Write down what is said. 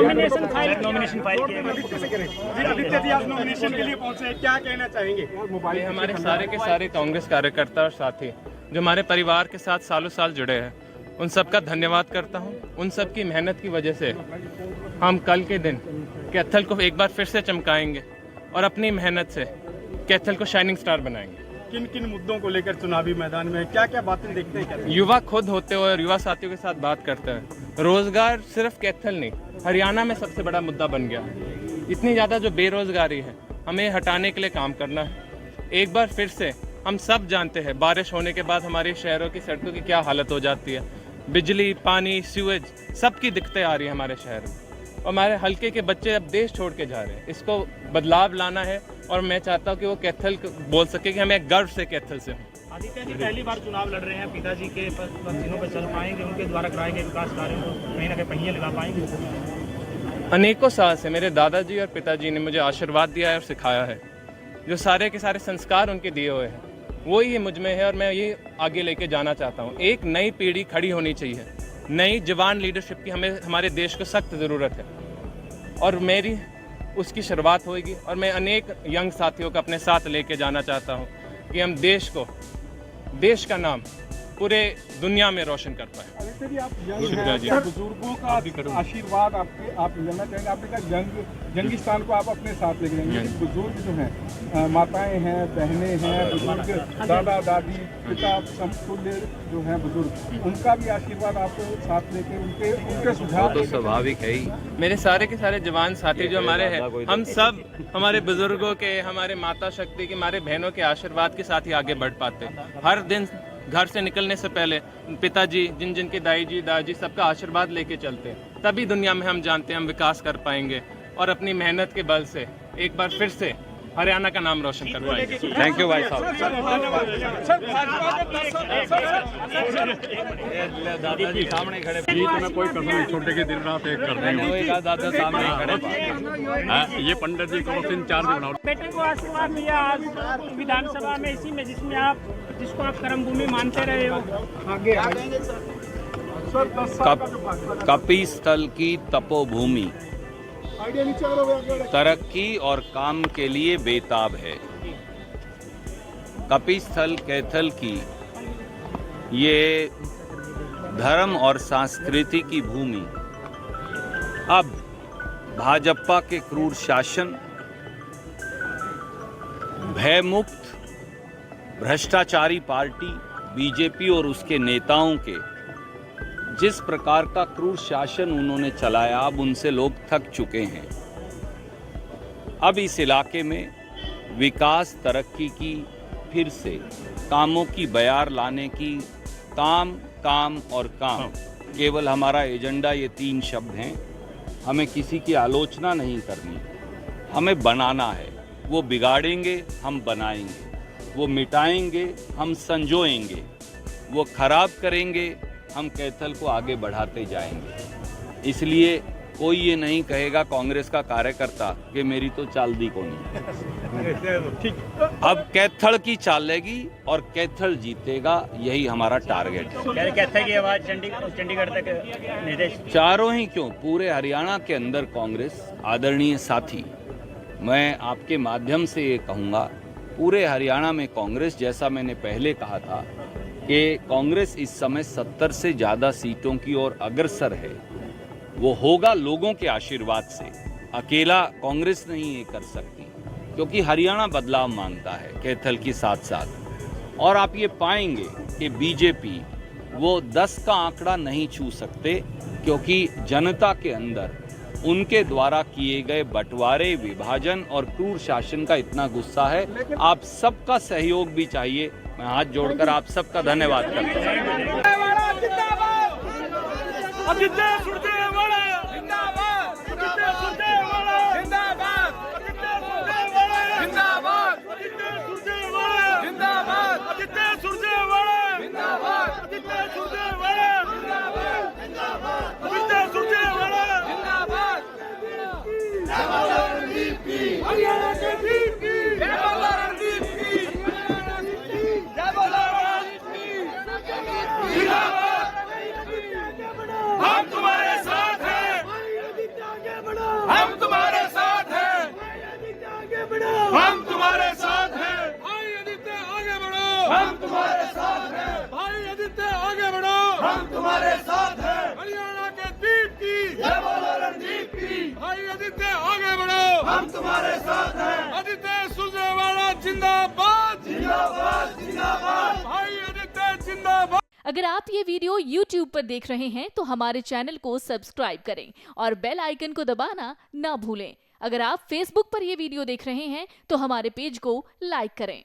Nomination file किए आदित्य जी, आज nomination के लिए पहुंचे, क्या कहना चाहेंगे? हमारे सारे के सारे कांग्रेस कार्यकर्ता और साथी जो हमारे परिवार के साथ सालों साल जुड़े हैं, उन सब का धन्यवाद करता हूं। उन सब की मेहनत की वजह से हम कल के दिन कैथल को एक बार फिर से चमकाएंगे और अपनी मेहनत से कैथल को शाइनिंग स्टार बनाएंगे। किन किन मुद्दों को लेकर चुनावी मैदान में क्या क्या बातें देखते हैं? युवा खुद होते हुए और युवा साथियों के साथ बात करते हैं। रोजगार सिर्फ कैथल नहीं, हरियाणा में सबसे बड़ा मुद्दा बन गया। इतनी ज़्यादा जो बेरोजगारी है, हमें हटाने के लिए काम करना है। एक बार फिर से हम सब जानते हैं बारिश होने के बाद हमारे शहरों की सड़कों की क्या हालत हो जाती है। बिजली, पानी, सीवेज सबकी दिक्कतें आ रही है हमारे शहर में, और हमारे हल्के के बच्चे अब देश छोड़ के जा रहे हैं। इसको बदलाव लाना है और मैं चाहता हूँ कि वो कैथल बोल सके कि हमें गर्व से कैथल से हूँ। आदित्य जी पहली बार चुनाव लड़ रहे हैं, पिताजी के पसीनों पर चल पाएंगे? उनके द्वारा कराए गए विकास कार्यों को कहीं ना कहीं पहिए लगा पाएंगे? अनेकों साल से मेरे दादाजी और पिताजी ने मुझे आशीर्वाद दिया है और सिखाया है। जो सारे के सारे संस्कार उनके दिए हुए हैं वो ही मुझ में है, और मैं ये आगे लेके जाना चाहता हूँ। एक नई पीढ़ी खड़ी होनी चाहिए, नई जवान लीडरशिप की हमें हमारे देश को सख्त ज़रूरत है, और मेरी उसकी शुरुआत होगी। और मैं अनेक यंग साथियों को अपने साथ लेके जाना चाहता हूँ कि हम देश का नाम पूरे दुनिया में रोशन कर पाए। आदित्य जी, आप यंग हैं, बुजुर्गों का आशीर्वाद आप लेना चाहेंगे? आपने कहा जंगी स्थान को आप अपने साथ लेके जाएंगे, लेकिन बुजुर्ग जो हैं, माताएं हैं, बहनें हैं, बुजुर्ग दादा दादी पिता समतुल्य जो हैं बुजुर्ग, उनका भी आशीर्वाद आप साथ लेके उनके सुझाव तो स्वाभाविक है ही। मेरे सारे के सारे जवान साथी जो हमारे हैं, हम सब हमारे बुजुर्गों के, हमारे माता शक्ति के, हमारे बहनों के आशीर्वाद के साथ ही आगे बढ़ पाते हैं। हर दिन घर से निकलने से पहले पिताजी, जिन के दाई जी, दादाजी सबका आशीर्वाद लेके चलते हैं, तभी दुनिया में हम जानते हैं हम विकास कर पाएंगे और अपनी मेहनत के बल से एक बार फिर से हरियाणा का नाम रोशन कर पाएंगे। थैंक यू भाई साहब। दादाजी सामने खड़े, जीत में कोई कसर नहीं छोटे के दिन रात एक कर रहे हैं। दादा सामने खड़े, ये पंडित जी को 3-4 दिन बनाओ। बेटे को आशीर्वाद मिला आज विधानसभा में, इसी में जिसको आप कर्मभूमि मानते रहे हो। आगे कपी स्थल की तपोभूमि तरक्की और काम के लिए बेताब है। कपी स्थल कैथल की ये धर्म और संस्कृति की भूमि अब भाजपा के क्रूर शासन, भयमुक्त भ्रष्टाचारी पार्टी बीजेपी और उसके नेताओं के जिस प्रकार का क्रूर शासन उन्होंने चलाया, अब उनसे लोग थक चुके हैं। अब इस इलाके में विकास, तरक्की की, फिर से कामों की बयार लाने की, काम काम और काम, केवल हमारा एजेंडा ये 3 शब्द हैं। हमें किसी की आलोचना नहीं करनी, हमें बनाना है। वो बिगाड़ेंगे, हम बनाएंगे। वो मिटाएंगे, हम संजोएंगे। वो खराब करेंगे, हम कैथल को आगे बढ़ाते जाएंगे। इसलिए कोई ये नहीं कहेगा कांग्रेस का कार्यकर्ता कि मेरी तो चाल दी को नहीं। अब कैथल की चाल लेगी और कैथल जीतेगा, यही हमारा टारगेट है। कैथल की आवाज चंडीगढ़ तक निर्देश, चारों ही क्यों, पूरे हरियाणा के अंदर कांग्रेस। आदरणीय साथी, मैं आपके माध्यम से ये कहूँगा, पूरे हरियाणा में कांग्रेस, जैसा मैंने पहले कहा था कि कांग्रेस इस समय 70 से ज़्यादा सीटों की ओर अग्रसर है। वो होगा लोगों के आशीर्वाद से। अकेला कांग्रेस नहीं ये कर सकती, क्योंकि हरियाणा बदलाव मांगता है कैथल के साथ साथ। और आप ये पाएंगे कि बीजेपी वो 10 का आंकड़ा नहीं छू सकते, क्योंकि जनता के अंदर उनके द्वारा किए गए बंटवारे, विभाजन और क्रूर शासन का इतना गुस्सा है। आप सबका सहयोग भी चाहिए। मैं हाथ जोड़कर आप सबका धन्यवाद करता हूँ। हम तुम्हारे हम तुम्हारे साथ हैं। भाई आदित्य आगे बढ़ो, हम तुम्हारे साथ हैं। हरियाणा के दीप की जय बोलो, रणदीप की। भाई आदित्य आगे बढ़ो, हम तुम्हारे साथ हैं। आदित्य सुरजेवाला जिंदाबाद, जिंदाबाद, जिंदाबाद। भाई आदित्य जिंदाबाद। अगर आप ये वीडियो YouTube पर देख रहे हैं तो हमारे चैनल को सब्सक्राइब करें और बेल आइकन को दबाना ना भूलें। अगर आप Facebook पर ये वीडियो देख रहे हैं तो हमारे पेज को लाइक करें।